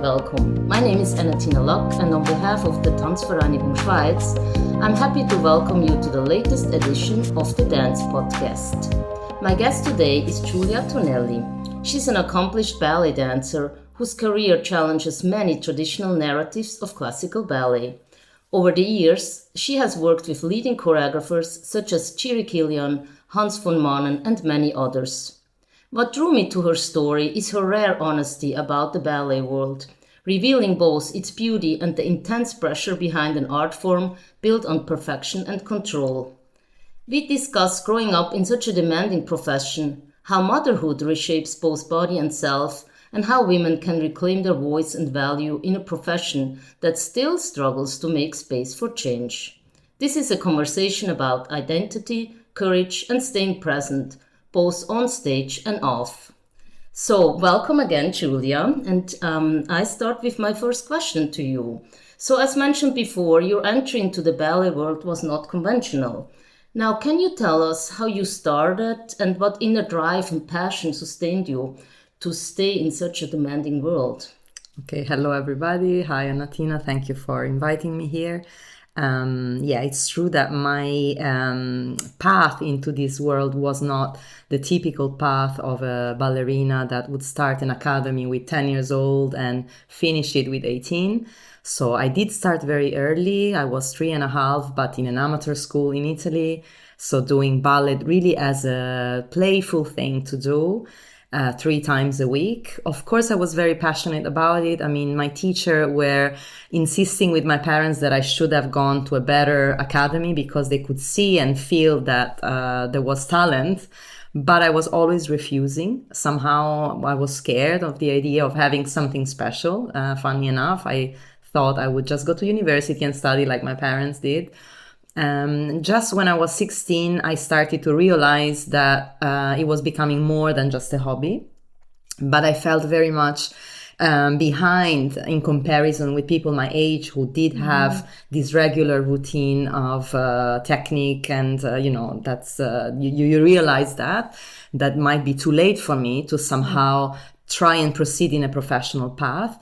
and welcome. My name is Tina Lock, and on behalf of the TanzVereinigung Schweiz, I'm happy to welcome you to the latest edition of the DancePodGuest. My guest today is Giulia Tonelli. She's an accomplished ballet dancer whose career challenges many traditional narratives of classical ballet. Over the years, she has worked with leading choreographers such as Jiří Kylián, Hans von Manen, and many others. What drew me to her story is her rare honesty about the ballet world, revealing both its beauty and the intense pressure behind an art form built on perfection and control. We discuss growing up in such a demanding profession, how motherhood reshapes both body and self, and how women can reclaim their voice and value in a profession that still struggles to make space for change. This is a conversation about identity, courage, and staying present, both on stage and off. So, welcome again, Giulia, and I start with my first question to you. So, as mentioned before, your entry into the ballet world was not conventional. Now, can you tell us how you started and what inner drive and passion sustained you to stay in such a demanding world? Okay, hello everybody. Hi, Tina. Thank you for inviting me here. It's true that my path into this world was not the typical path of a ballerina that would start an academy with 10 years old and finish it with 18. So I did start very early. I was 3.5, but in an amateur school in Italy. So doing ballet really as a playful thing to do. 3 times a week. Of course, I was very passionate about it. I mean, my teacher were insisting with my parents that I should have gone to a better academy because they could see and feel that there was talent. But I was always refusing. Somehow I was scared of the idea of having something special. Funny enough, I thought I would just go to university and study like my parents did. Just when I was 16, I started to realize that it was becoming more than just a hobby. But I felt very much behind in comparison with people my age who did have this regular routine of technique. And, that's you realize that might be too late for me to somehow try and proceed in a professional path.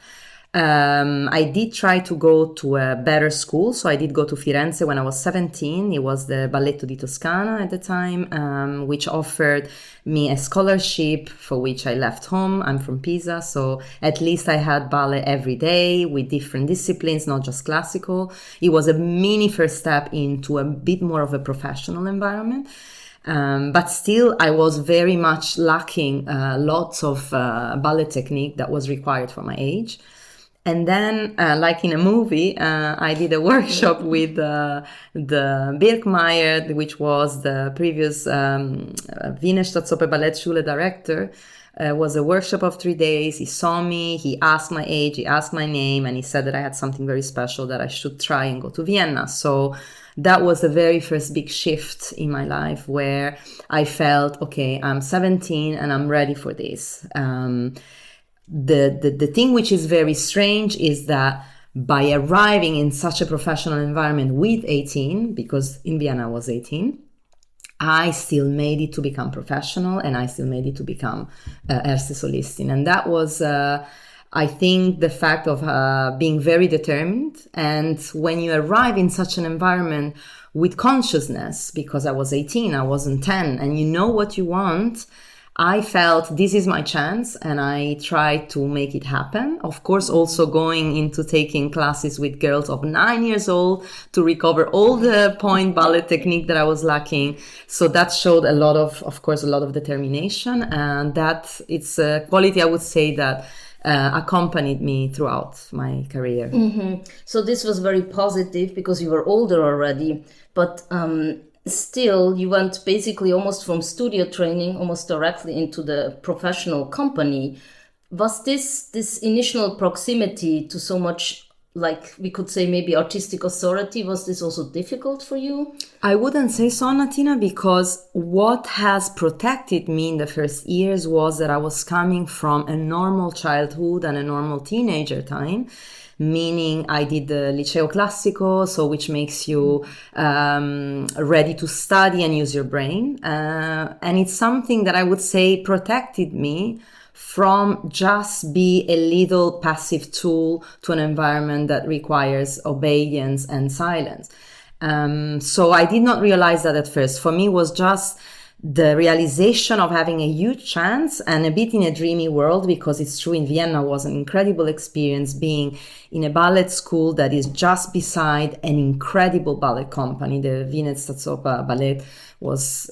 I did try to go to a better school. So I did go to Firenze when I was 17. It was the Ballet di Toscana at the time, which offered me a scholarship for which I left home. I'm from Pisa, so at least I had ballet every day with different disciplines, not just classical. It was a mini first step into a bit more of a professional environment. But still, I was very much lacking lots of ballet technique that was required for my age. And then, like in a movie, I did a workshop with the Birkmeier, which was the previous Wiener Staatsoper Ballettschule director. It was a workshop of 3 days. He saw me, he asked my age, he asked my name, and he said that I had something very special that I should try and go to Vienna. So that was the very first big shift in my life where I felt, okay, I'm 17 and I'm ready for this. The thing which is very strange is that by arriving in such a professional environment with 18, because in Vienna I was 18, I still made it to become professional and I still made it to become Erste Solistin. And that was, I think, the fact of being very determined. And when you arrive in such an environment with consciousness, because I was 18, I wasn't 10, and you know what you want, I felt this is my chance and I tried to make it happen. Of course, also going into taking classes with girls of 9 years old to recover all the point ballet technique that I was lacking. So that showed a lot of determination, and that it's a quality I would say that accompanied me throughout my career. Mm-hmm. So this was very positive because you were older already, but still, you went basically almost from studio training almost directly into the professional company. Was this initial proximity to so much, like we could say maybe artistic authority, was this also difficult for you? I wouldn't say so, Tina, because what has protected me in the first years was that I was coming from a normal childhood and a normal teenager time. Meaning I did the Liceo Classico, so which makes you ready to study and use your brain. And it's something that I would say protected me from just be a little passive tool to an environment that requires obedience and silence. So I did not realize that at first. For me, it was just the realization of having a huge chance and a bit in a dreamy world, because it's true, in Vienna was an incredible experience being in a ballet school that is just beside an incredible ballet company. The Wiener Staatsoper Ballet was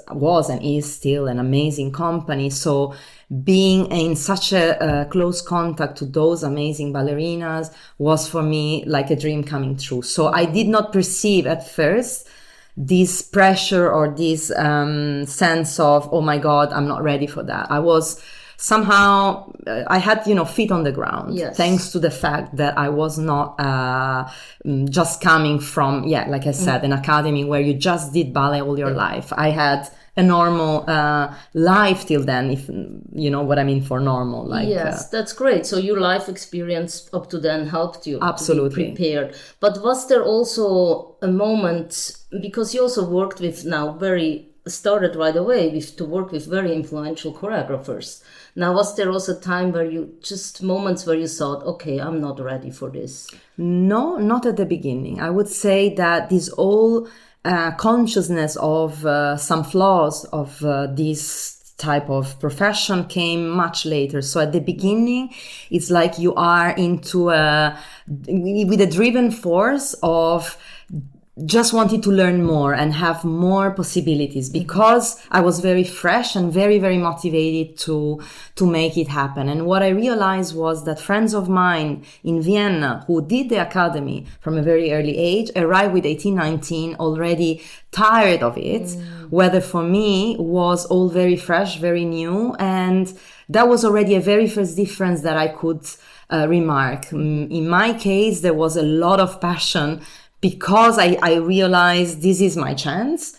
and is still an amazing company. So being in such a close contact to those amazing ballerinas was for me like a dream coming true. So I did not perceive at first this pressure or this sense of, oh my God, I'm not ready for that. I was somehow, I had, feet on the ground, yes, thanks to the fact that I was not just coming from, like I said, an academy where you just did ballet all your life. I had a normal life till then, if you know what I mean for normal. Yes, that's great. So your life experience up to then helped you absolutely to be prepared. But was there also a moment, because you also worked with started right away to work with very influential choreographers. Now, was there also a time where moments where you thought, okay, I'm not ready for this? No, not at the beginning. I would say that this all consciousness of some flaws of this type of profession came much later. So at the beginning, it's like you are with a driven force of just wanted to learn more and have more possibilities, because I was very fresh and very, very motivated to make it happen. And what I realized was that friends of mine in Vienna who did the academy from a very early age arrived with 18, 19 already tired of it, whether for me was all very fresh, very new. And that was already a very first difference that I could remark. In my case, there was a lot of passion, because I realized this is my chance.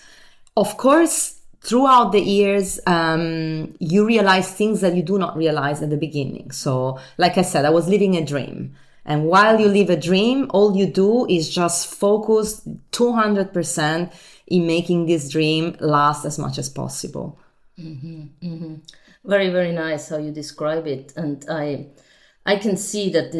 Of course, throughout the years, you realize things that you do not realize at the beginning. So, like I said, I was living a dream. And while you live a dream, all you do is just focus 200% in making this dream last as much as possible. Very, very nice how you describe it. And I can see that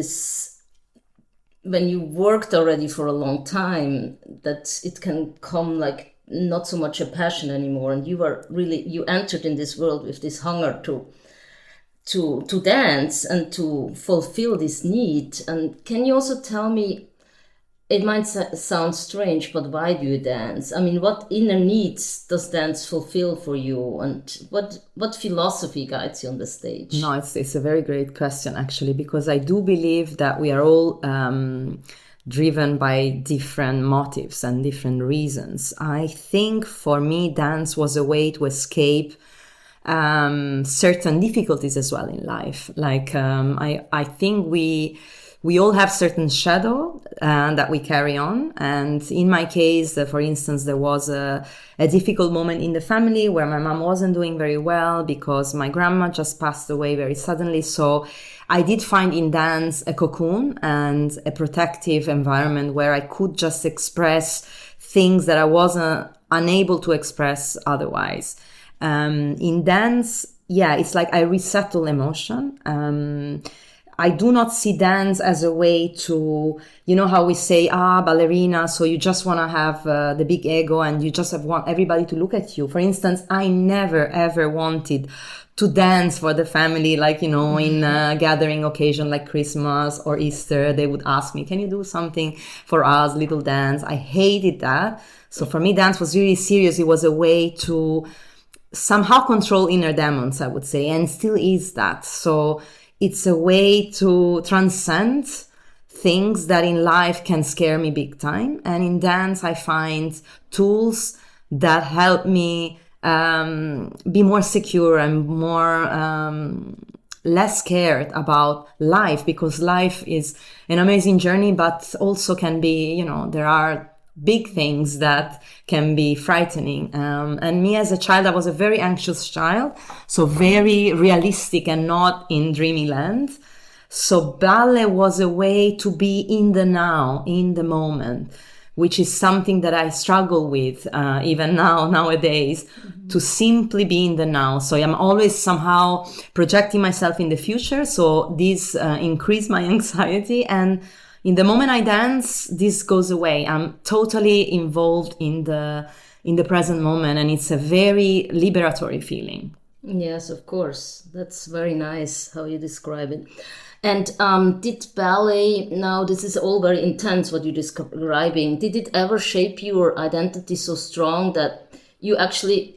when you worked already for a long time, that it can come like not so much a passion anymore. And you entered in this world with this hunger to dance and to fulfill this need. And can you also tell me, it might sound strange, but why do you dance? I mean, what inner needs does dance fulfill for you? And what philosophy guides you on the stage? No, it's a very great question, actually, because I do believe that we are all driven by different motives and different reasons. I think for me, dance was a way to escape certain difficulties as well in life. Like, I think we all have certain shadow that we carry on. And in my case, for instance, there was a difficult moment in the family where my mom wasn't doing very well because my grandma just passed away very suddenly. So I did find in dance a cocoon and a protective environment where I could just express things that I wasn't unable to express otherwise. In dance, it's like I resettle emotion. I do not see dance as a way to, how we say, ballerina, so you just want to have the big ego and you just want everybody to look at you. For instance, I never, ever wanted to dance for the family, like, in a gathering occasion like Christmas or Easter. They would ask me, can you do something for us, little dance? I hated that. So for me, dance was really serious. It was a way to somehow control inner demons, I would say, and still is that. So it's a way to transcend things that in life can scare me big time. And in dance, I find tools that help me be more secure and more less scared about life, because life is an amazing journey, but also can be, there are big things that can be frightening. And me as a child, I was a very anxious child, so very realistic and not in dreamy land. So ballet was a way to be in the now, in the moment, which is something that I struggle with even nowadays, to simply be in the now. So I'm always somehow projecting myself in the future. So this increased my anxiety. And in the moment I dance, this goes away. I'm totally involved in the present moment, and it's a very liberatory feeling. Yes, of course. That's very nice how you describe it. And did ballet, now this is all very intense what you're describing, did it ever shape your identity so strong that you actually,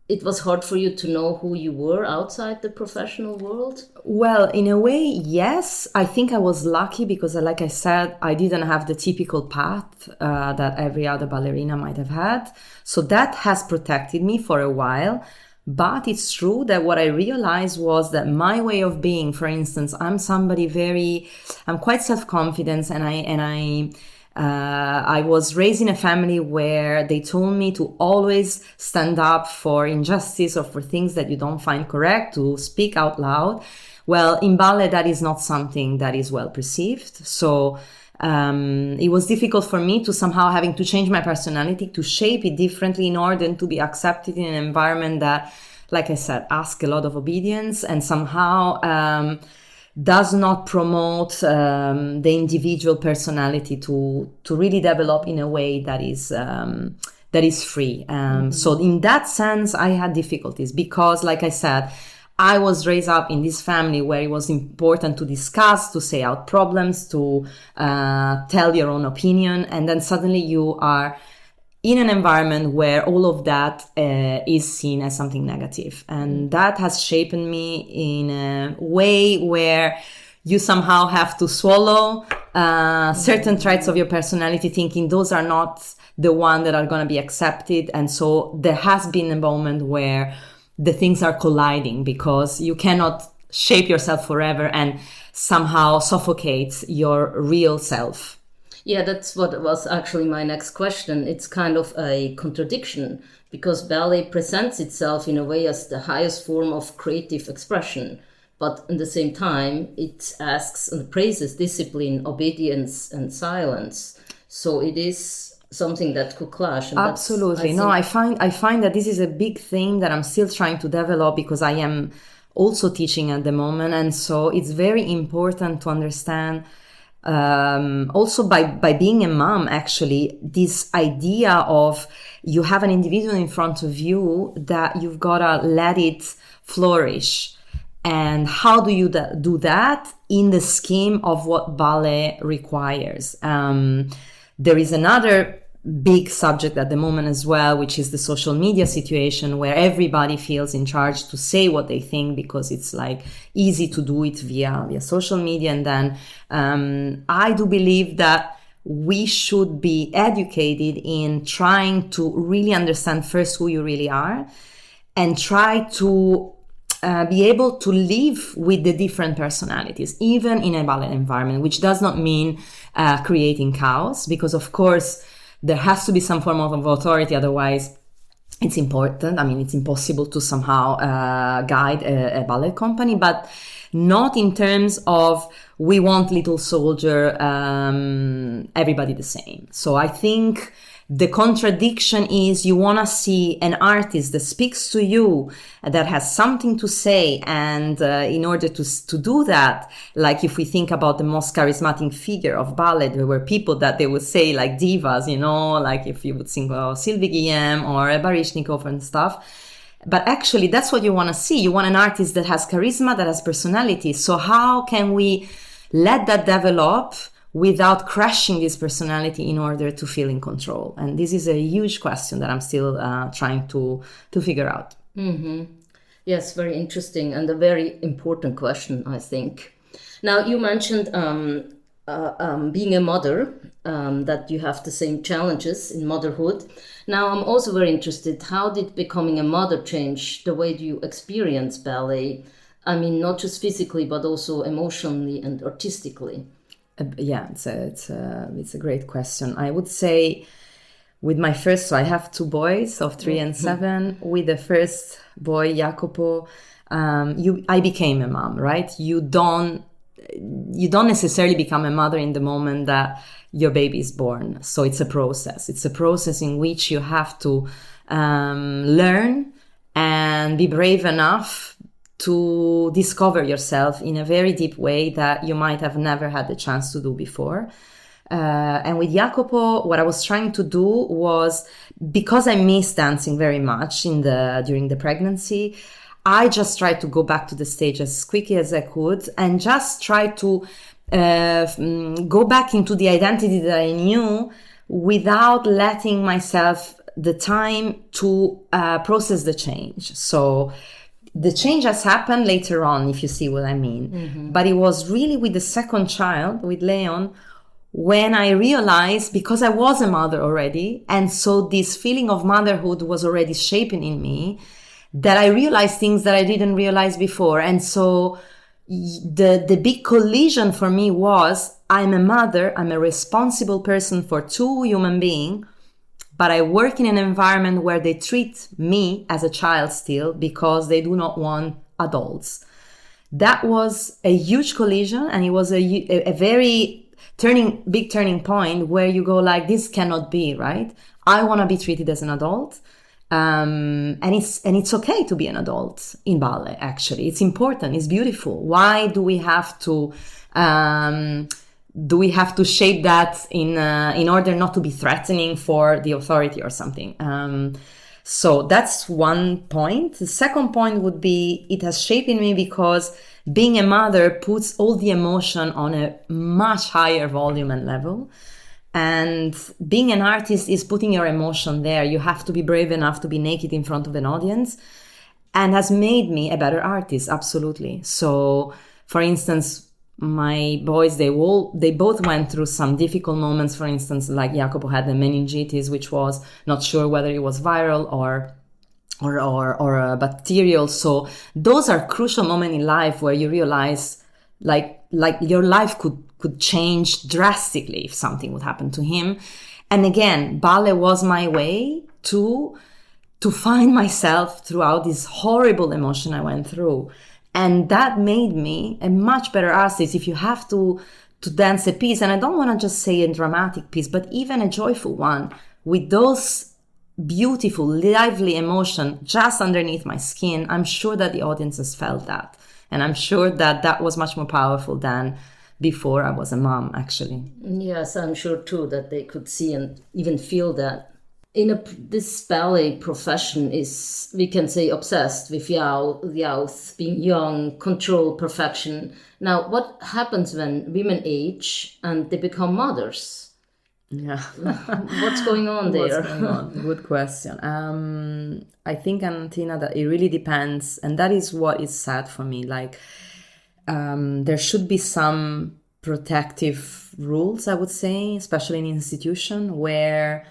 it was hard for you to know who you were outside the professional world? Well, in a way, yes. I think I was lucky because, like I said, I didn't have the typical path that every other ballerina might have had. So that has protected me for a while. But it's true that what I realized was that my way of being, for instance, I'm quite self-confident, and I was raised in a family where they told me to always stand up for injustice or for things that you don't find correct, to speak out loud. Well, in ballet, that is not something that is well perceived. So it was difficult for me to somehow having to change my personality, to shape it differently in order to be accepted in an environment that, like I said, asks a lot of obedience and somehow does not promote the individual personality to really develop in a way that is free. So in that sense, I had difficulties because, like I said, I was raised up in this family where it was important to discuss, to say out problems, to tell your own opinion. And then suddenly you are in an environment where all of that is seen as something negative. And that has shaped me in a way where you somehow have to swallow certain traits of your personality, thinking those are not the ones that are going to be accepted. And so there has been a moment where the things are colliding because you cannot shape yourself forever and somehow suffocate your real self. Yeah, that's what was actually my next question. It's kind of a contradiction because ballet presents itself in a way as the highest form of creative expression. But at the same time, it asks and praises discipline, obedience, and silence. So it is something that could clash. And absolutely. I find that this is a big thing that I'm still trying to develop because I am also teaching at the moment. And so it's very important to understand also by being a mom, actually, this idea of you have an individual in front of you that you've got to let it flourish. And how do you do that in the scheme of what ballet requires? There is another big subject at the moment as well, which is the social media situation where everybody feels in charge to say what they think because it's like easy to do it via social media. And then I do believe that we should be educated in trying to really understand first who you really are and try to be able to live with the different personalities, even in a ballet environment, which does not mean creating chaos, because of course there has to be some form of authority, otherwise it's important. I mean, it's impossible to somehow guide a ballet company, but not in terms of we want little soldier, everybody the same. So I think the contradiction is you want to see an artist that speaks to you, that has something to say. And in order to do that, like if we think about the most charismatic figure of ballet, there were people that they would say like divas, like if you would think about Sylvie Guillem or Baryshnikov and stuff. But actually, that's what you want to see. You want an artist that has charisma, that has personality. So how can we let that develop without crashing this personality in order to feel in control? And this is a huge question that I'm still trying to figure out. Mm-hmm. Yes, very interesting and a very important question, I think. Now, you mentioned being a mother, that you have the same challenges in motherhood. Now, I'm also very interested, how did becoming a mother change the way you experience ballet? I mean, not just physically, but also emotionally and artistically. Yeah, it's a great question. I would say with my first, so I have two boys of 3 and 7. With the first boy, Jacopo, I became a mom, right? You don't you don't necessarily become a mother in the moment that your baby is born. So it's a process. It's a process in which you have to learn and be brave enough to discover yourself in a very deep way that you might have never had the chance to do before. And with Jacopo, what I was trying to do was, because I missed dancing very much during the pregnancy, I just tried to go back to the stage as quickly as I could and just try to go back into the identity that I knew without letting myself the time to process the change. So the change has happened later on, if you see what I mean. Mm-hmm. But it was really with the second child, with Leon, when I realized, because I was a mother already, and so this feeling of motherhood was already shaping in me, that I realized things that I didn't realize before. And so the big collision for me was, I'm a mother, I'm a responsible person for two human beings, but I work in an environment where they treat me as a child still because they do not want adults. That was a huge collision, and it was a very big turning point where you go like, this cannot be, right? I want to be treated as an adult. And it's okay to be an adult in ballet. Actually, it's important. It's beautiful. Why do we have to shape that in order not to be threatening for the authority or something? So that's one point. The second point would be, it has shaped in me because being a mother puts all the emotion on a much higher volume and level. And being an artist is putting your emotion there. You have to be brave enough to be naked in front of an audience, and has made me a better artist, absolutely. So, for instance, my boys, they both went through some difficult moments. For instance, like Jacopo had the meningitis, which was not sure whether it was viral or bacterial. So those are crucial moments in life where you realize like your life could change drastically if something would happen to him. And again, ballet was my way to find myself throughout this horrible emotion I went through. And that made me a much better artist. If you have to dance a piece, and I don't want to just say a dramatic piece, but even a joyful one, with those beautiful, lively emotion just underneath my skin, I'm sure that the audience has felt that. And I'm sure that was much more powerful than before I was a mom, actually. Yes, I'm sure too that they could see and even feel that. This ballet profession is, we can say, obsessed with youth, being young, control, perfection. Now, what happens when women age and they become mothers? Yeah. What's going on there? What's going on? Good question. I think, Antina, that it really depends. And that is what is sad for me. Like, there should be some protective rules, I would say, especially in institution where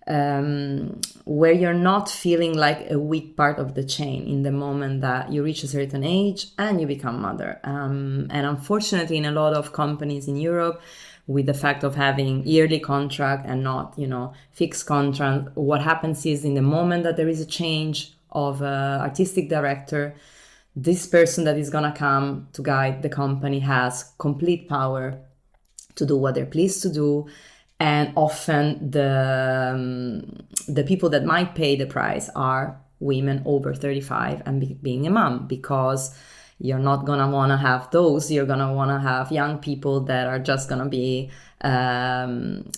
you're not feeling like a weak part of the chain in the moment that you reach a certain age and you become mother. And unfortunately, in a lot of companies in Europe, with the fact of having yearly contract and not, fixed contract, what happens is in the moment that there is a change of artistic director, this person that is going to come to guide the company has complete power to do what they're pleased to do. And often the people that might pay the price are women over 35 and being a mom, because you're not going to want to have those. You're going to want to have young people that are just going to be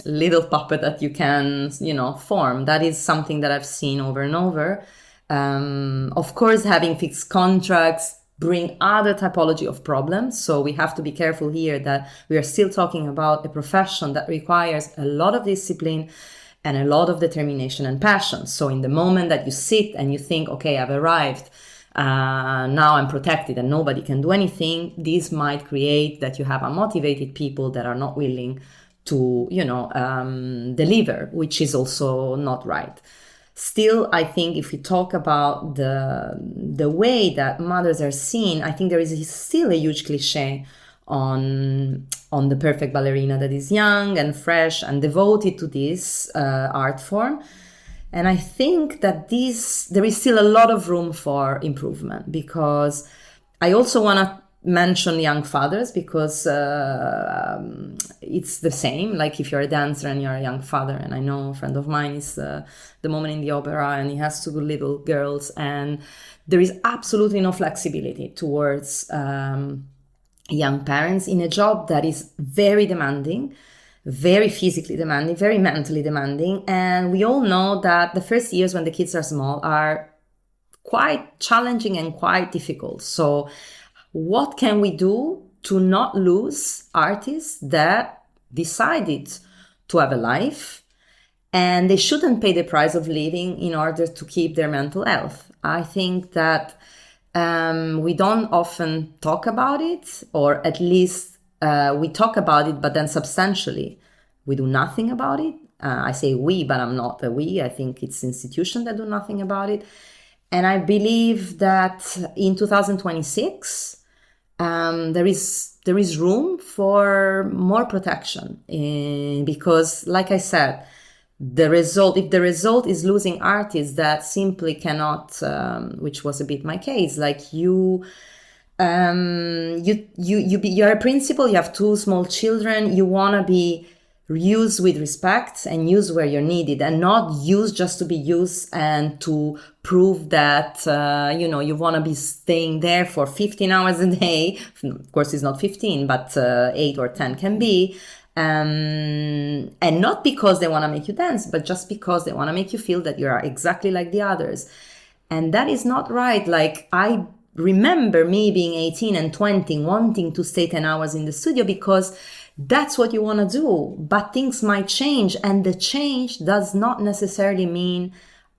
little puppet that you can, form. That is something that I've seen over and over. Of course, having fixed contracts bring other typology of problems. So we have to be careful here that we are still talking about a profession that requires a lot of discipline and a lot of determination and passion. So in the moment that you sit and you think, okay, I've arrived, now I'm protected and nobody can do anything, this might create that you have unmotivated people that are not willing to, deliver, which is also not right. Still, I think if we talk about the way that mothers are seen, I think there is still a huge cliche on the perfect ballerina that is young and fresh and devoted to this art form. And I think that there is still a lot of room for improvement, because I also want to mention young fathers because it's the same. Like if you're a dancer and you're a young father, and I know a friend of mine is the moment in the opera and he has two little girls, and there is absolutely no flexibility towards young parents in a job that is very demanding, very physically demanding, very mentally demanding. And we all know that the first years when the kids are small are quite challenging and quite difficult. So what can we do to not lose artists that decided to have a life, and they shouldn't pay the price of living in order to keep their mental health? I think that we don't often talk about it, or at least we talk about it, but then substantially we do nothing about it. I say we, but I'm not a we. I think it's institutions that do nothing about it. And I believe that in 2026, there is room for more protection, because, like I said, if the result is losing artists that simply cannot, which was a bit my case, like you're a principal, you have two small children, you want to be used with respect and used where you're needed, and not used just to be used and to prove that you want to be staying there for 15 hours a day. Of course it's not 15, but 8 or 10 can be, and not because they want to make you dance, but just because they want to make you feel that you are exactly like the others. And that is not right. Like, I remember me being 18 and 20 wanting to stay 10 hours in the studio because that's what you want to do, but things might change, and the change does not necessarily mean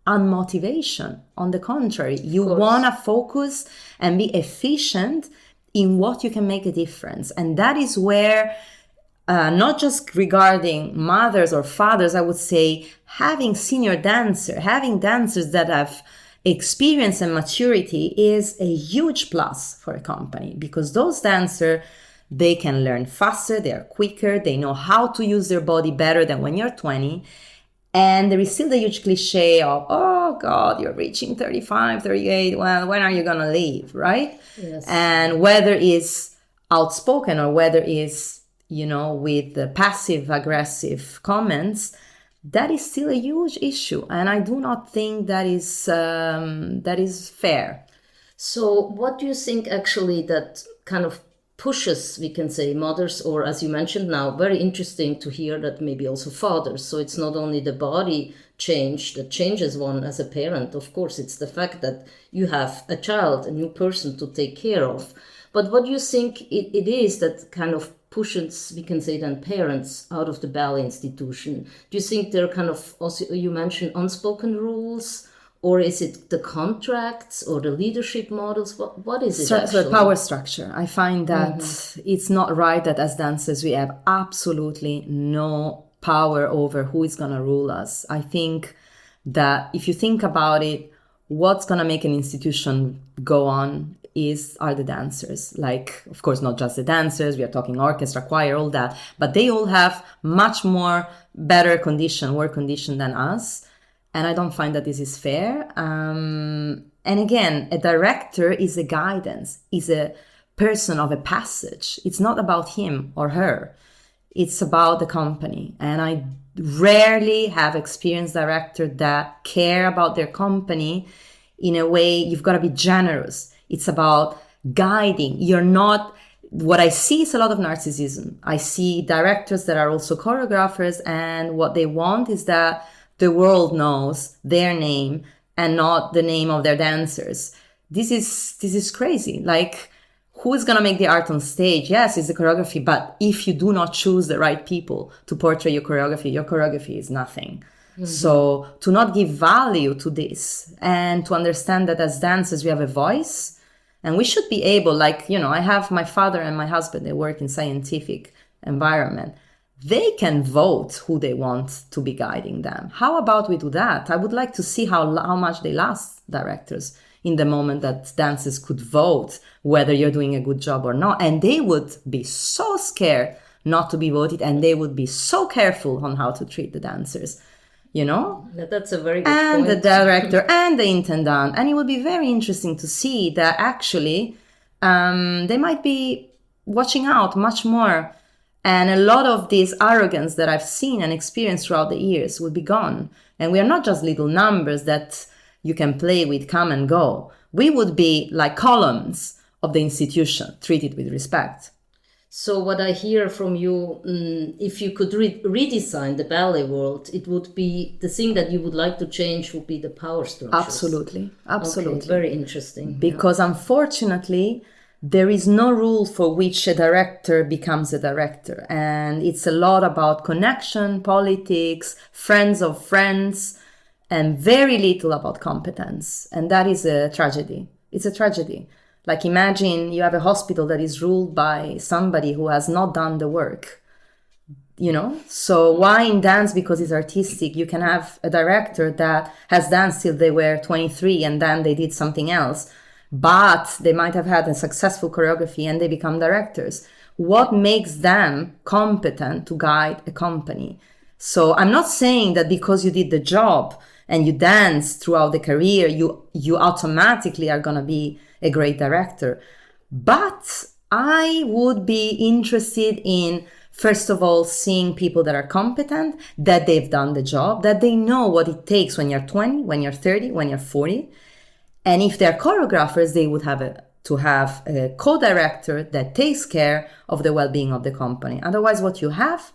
unmotivation. On the contrary, you want to focus and be efficient in what you can make a difference. And that is where, not just regarding mothers or fathers, I would say having dancers that have experience and maturity is a huge plus for a company, because those dancers, they can learn faster, they are quicker, they know how to use their body better than when you're 20. And there is still the huge cliche of, oh God, you're reaching 35, 38, well, when are you going to leave, right? Yes. And whether it's outspoken or whether it's, with the passive-aggressive comments, that is still a huge issue. And I do not think that is fair. So what do you think actually that kind of pushes, we can say, mothers, or as you mentioned now, very interesting to hear that maybe also fathers. So it's not only the body change that changes one as a parent. Of course, it's the fact that you have a child, a new person to take care of. But what do you think it is that kind of pushes, we can say then, parents out of the ballet institution? Do you think there are kind of, also you mentioned unspoken rules, or is it the contracts or the leadership models? What is it actually? The power structure. I find that it's not right that as dancers we have absolutely no power over who is going to rule us. I think that if you think about it, what's going to make an institution go on are the dancers. Like, of course, not just the dancers. We are talking orchestra, choir, all that. But they all have much more better work condition than us. And I don't find that this is fair. And again, a director is a guidance, is a person of a passage. It's not about him or her. It's about the company. And I rarely have experienced directors that care about their company in a way. You've got to be generous. It's about guiding. What I see is a lot of narcissism. I see directors that are also choreographers, and what they want is that the world knows their name and not the name of their dancers. This is crazy. Like, who is going to make the art on stage? Yes, it's the choreography, but if you do not choose the right people to portray your choreography is nothing. Mm-hmm. So to not give value to this, and to understand that as dancers we have a voice, and we should be able, I have my father and my husband, they work in scientific environment. They can vote who they want to be guiding them. How about we do that? I would like to see how much they last, directors, in the moment that dancers could vote whether you're doing a good job or not. And they would be so scared not to be voted, and they would be so careful on how to treat the dancers, That's a very good point. And the director and the intendant. And it would be very interesting to see that actually they might be watching out much more. And a lot of this arrogance that I've seen and experienced throughout the years will be gone. And we are not just little numbers that you can play with, come and go. We would be like columns of the institution, treated with respect. So what I hear from you, if you could redesign the ballet world, it would be the thing that you would like to change would be the power structures. Absolutely. Okay, very interesting. Because unfortunately, there is no rule for which a director becomes a director. And it's a lot about connection, politics, friends of friends, and very little about competence. And that is a tragedy. It's a tragedy. Like imagine you have a hospital that is ruled by somebody who has not done the work, So why in dance, because it's artistic, you can have a director that has danced till they were 23 and then they did something else, but they might have had a successful choreography and they become directors. What makes them competent to guide a company? So I'm not saying that because you did the job and you dance throughout the career, you automatically are going to be a great director. But I would be interested in, first of all, seeing people that are competent, that they've done the job, that they know what it takes when you're 20, when you're 30, when you're 40. And if they're choreographers, they would have to have a co-director that takes care of the well-being of the company. Otherwise, what you have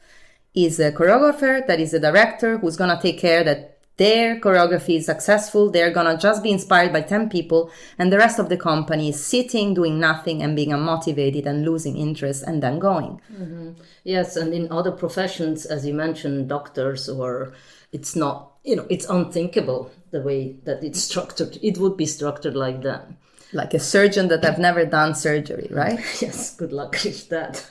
is a choreographer that is a director who's going to take care that their choreography is successful. They're going to just be inspired by 10 people, and the rest of the company is sitting, doing nothing and being unmotivated and losing interest and then going. Mm-hmm. Yes, and in other professions, as you mentioned, doctors, or it's not, it's unthinkable the way that it's structured. It would be structured like that. Like a surgeon that have never done surgery, right? Yes, good luck with that.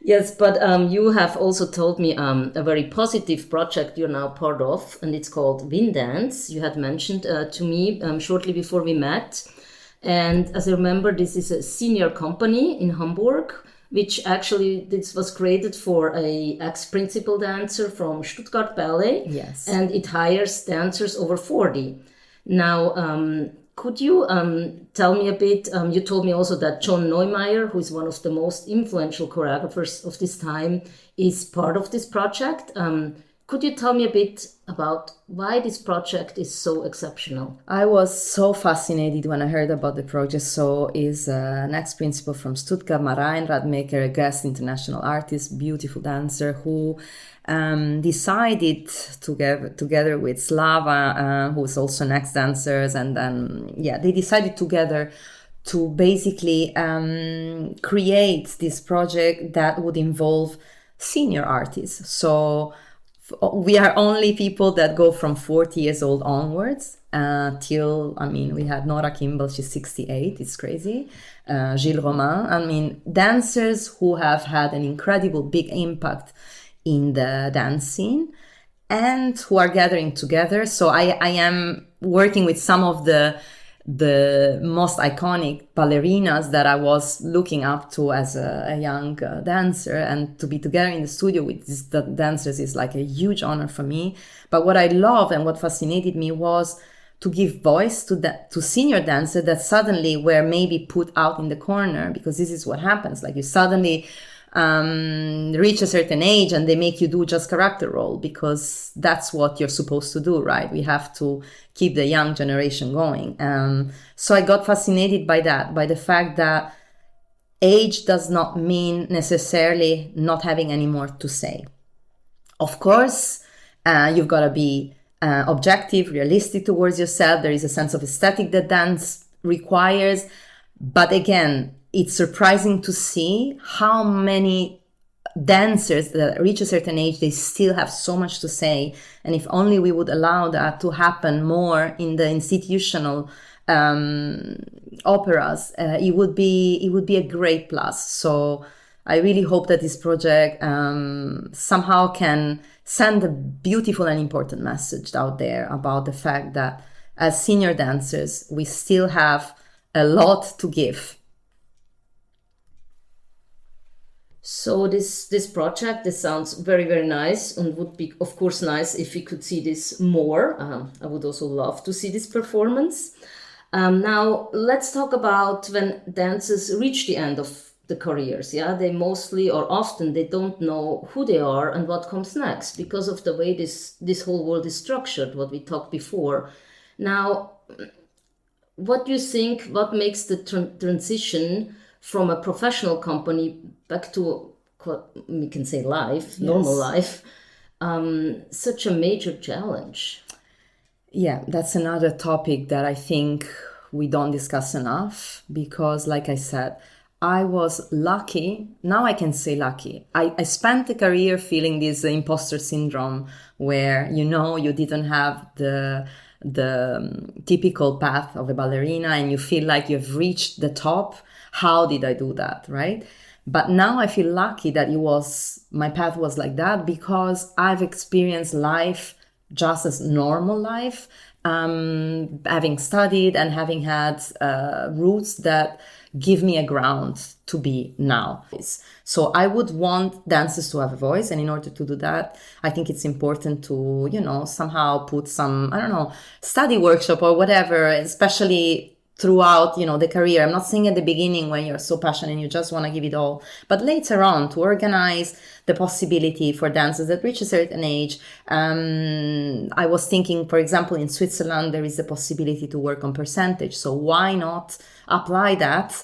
Yes, but you have also told me a very positive project you're now part of, and it's called WinDance. You had mentioned to me shortly before we met. And as I remember, this is a senior company in Hamburg, which actually this was created for a ex-principal dancer from Stuttgart Ballet. Yes. And it hires dancers over 40. Now, could you tell me a bit, you told me also that John Neumeier, who is one of the most influential choreographers of this time, is part of this project. Could you tell me a bit about why this project is so exceptional? I was so fascinated when I heard about the project. So is an ex-principal from Stuttgart, Manen Radmacher, a guest international artist, beautiful dancer, who decided together with Slava, who is also an ex-dancer, and then they decided together to basically create this project that would involve senior artists. So we are only people that go from 40 years old onwards till, we had Nora Kimball, she's 68, it's crazy. Gilles Romain, dancers who have had an incredible big impact in the dance scene and who are gathering together. So I am working with some of the most iconic ballerinas that I was looking up to as a young dancer, and to be together in the studio with these dancers is like a huge honor for me. But what I love and what fascinated me was to give voice to senior dancers that suddenly were maybe put out in the corner, because this is what happens. Like you suddenly reach a certain age and they make you do just character role because that's what you're supposed to do, right? We have to keep the young generation going. So I got fascinated by that, by the fact that age does not mean necessarily not having any more to say. Of course, you've got to be objective, realistic towards yourself. There is a sense of aesthetic that dance requires. But again, it's surprising to see how many dancers that reach a certain age, they still have so much to say. And if only we would allow that to happen more in the institutional operas, it would be a great plus. So I really hope that this project somehow can send a beautiful and important message out there about the fact that as senior dancers, we still have a lot to give. So this project, this sounds very, very nice, and would be, of course, nice if we could see this more. I would also love to see this performance. Now, let's talk about when dancers reach the end of the careers. Yeah, they mostly or often they don't know who they are and what comes next because of the way this whole world is structured, what we talked before. Now, what do you think, what makes the transition from a professional company back to, we can say life, normal life, such a major challenge? Yeah, that's another topic that I think we don't discuss enough because, like I said, I was lucky. Now I can say lucky. I spent a career feeling this imposter syndrome where, you didn't have the typical path of a ballerina and you feel like you've reached the top. How did I do that, right? But now I feel lucky that my path was like that because I've experienced life just as normal life, having studied and having had roots that give me a ground to be now. So I would want dancers to have a voice, and in order to do that, I think it's important to, somehow put some, study workshop or whatever, especially throughout, the career. I'm not saying at the beginning when you're so passionate and you just want to give it all, but later on to organize the possibility for dancers that reach a certain age. I was thinking, for example, in Switzerland, there is the possibility to work on percentage. So why not apply that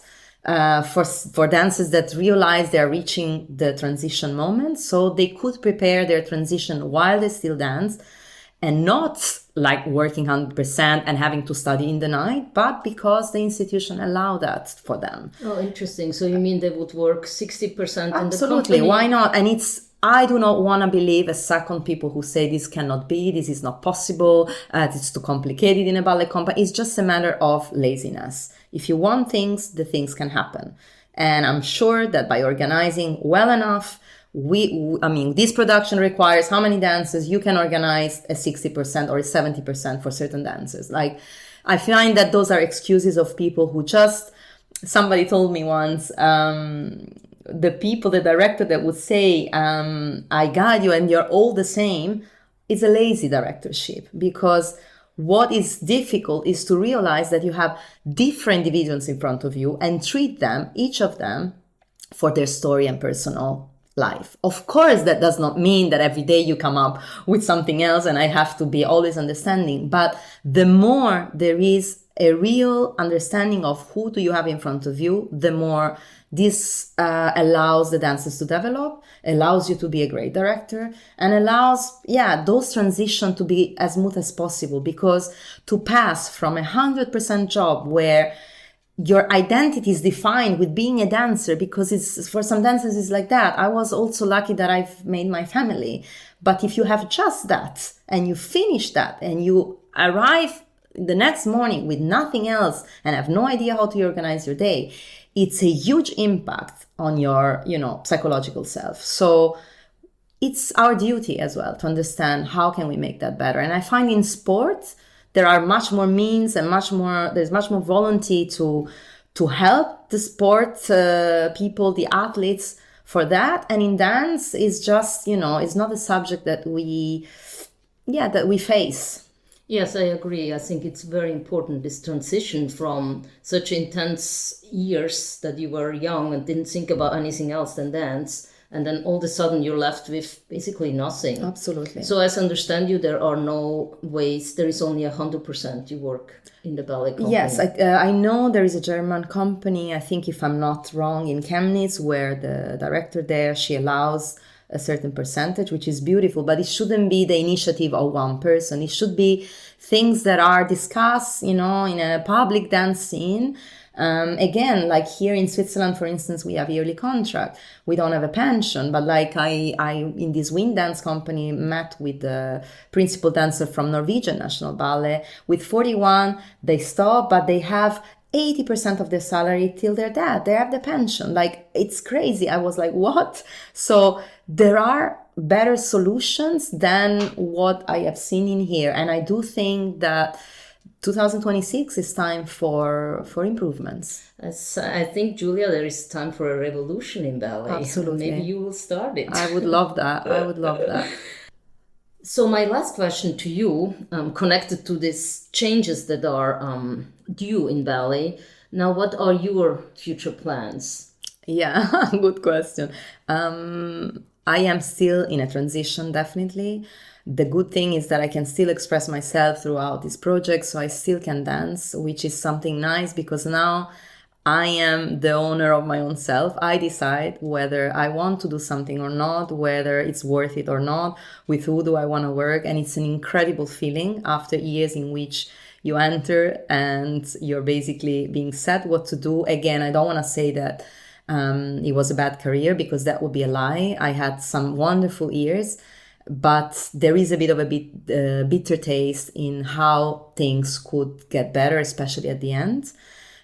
for dancers that realize they're reaching the transition moment so they could prepare their transition while they still dance, and not like working 100% and having to study in the night, but because the institution allowed that for them. Oh, interesting. So you mean they would work 60% in the company? Absolutely. Why not? And I do not want to believe a second people who say this cannot be, this is not possible, it's too complicated in a ballet company. It's just a matter of laziness. If you want things, the things can happen. And I'm sure that by organizing well enough, this production requires how many dances, you can organize a 60% or a 70% for certain dances. Like, I find that those are excuses of people who somebody told me once, the director that would say, I got you and you're all the same, is a lazy directorship, because what is difficult is to realize that you have different individuals in front of you and treat them, each of them, for their story and personal life. Of course, that does not mean that every day you come up with something else and I have to be always understanding. But the more there is a real understanding of who do you have in front of you, the more this allows the dancers to develop, allows you to be a great director, and allows, those transitions to be as smooth as possible. Because to pass from 100% job where your identity is defined with being a dancer, because it's for some dancers it's like that. I was also lucky that I've made my family. But if you have just that and you finish that and you arrive the next morning with nothing else and have no idea how to organize your day, it's a huge impact on your, psychological self. So it's our duty as well to understand how can we make that better. And I find in sports, there are much more means and there's much more volunteer to help the sport people, the athletes for that. And in dance, it's just, it's not a subject that we face. Yes, I agree. I think it's very important, this transition from such intense years that you were young and didn't think about anything else than dance. And then all of a sudden you're left with basically nothing. Absolutely. So as I understand you, there are no ways, there is only 100% you work in the ballet company. Yes, I know there is a German company, I think if I'm not wrong, in Chemnitz, where the director there, she allows a certain percentage, which is beautiful, but it shouldn't be the initiative of one person. It should be things that are discussed, in a public dance scene. Again, like here in Switzerland, for instance, we have yearly contract. We don't have a pension, but like I in this wind dance company met with the principal dancer from Norwegian National Ballet. With 41, they stop, but they have 80% of their salary till they're dead. They have the pension. Like, it's crazy. I was like, what? So there are better solutions than what I have seen in here. And I do think that 2026 is time for improvements. I think, Giulia, there is time for a revolution in ballet. Absolutely. Maybe you will start it. I would love that. So my last question to you, connected to these changes that are due in ballet. Now, what are your future plans? Yeah, good question. I am still in a transition, definitely. The good thing is that I can still express myself throughout this project, so I still can dance, which is something nice because now I am the owner of my own self. I decide whether I want to do something or not, whether it's worth it or not, with who do I want to work. And it's an incredible feeling after years in which you enter and you're basically being set what to do. Again, I don't want to say that it was a bad career because that would be a lie. I had some wonderful years, but there is a bit of a bitter taste in how things could get better, especially at the end.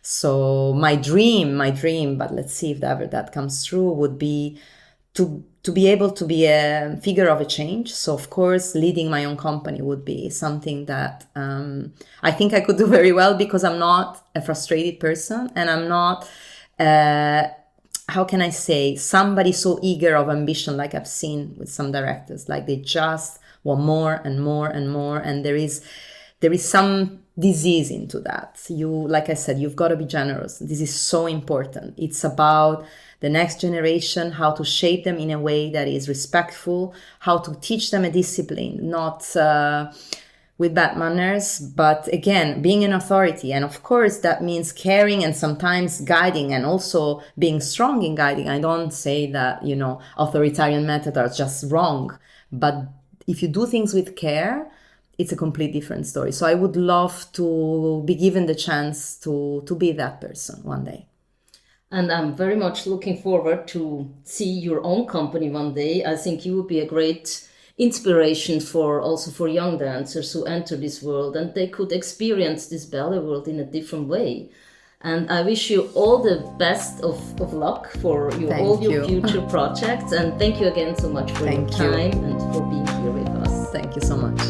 So my dream, but let's see if ever that comes true, would be to be able to be a figure of a change. So of course, leading my own company would be something that I think I could do very well because I'm not a frustrated person and I'm not, how can I say, somebody so eager of ambition like I've seen with some directors. Like they just want more and more and more, and there is some disease into that. Like I said, you've got to be generous. This is so important. It's about the next generation, how to shape them in a way that is respectful, how to teach them a discipline, not with bad manners, but again, being an authority. And of course, that means caring and sometimes guiding and also being strong in guiding. I don't say that, authoritarian methods are just wrong, but if you do things with care, it's a complete different story. So I would love to be given the chance to be that person one day. And I'm very much looking forward to see your own company one day. I think you would be a great inspiration for young dancers who enter this world, and they could experience this ballet world in a different way. And I wish you all the best of luck for your future projects. And thank you again so much for your time and for being here with us. Thank you so much.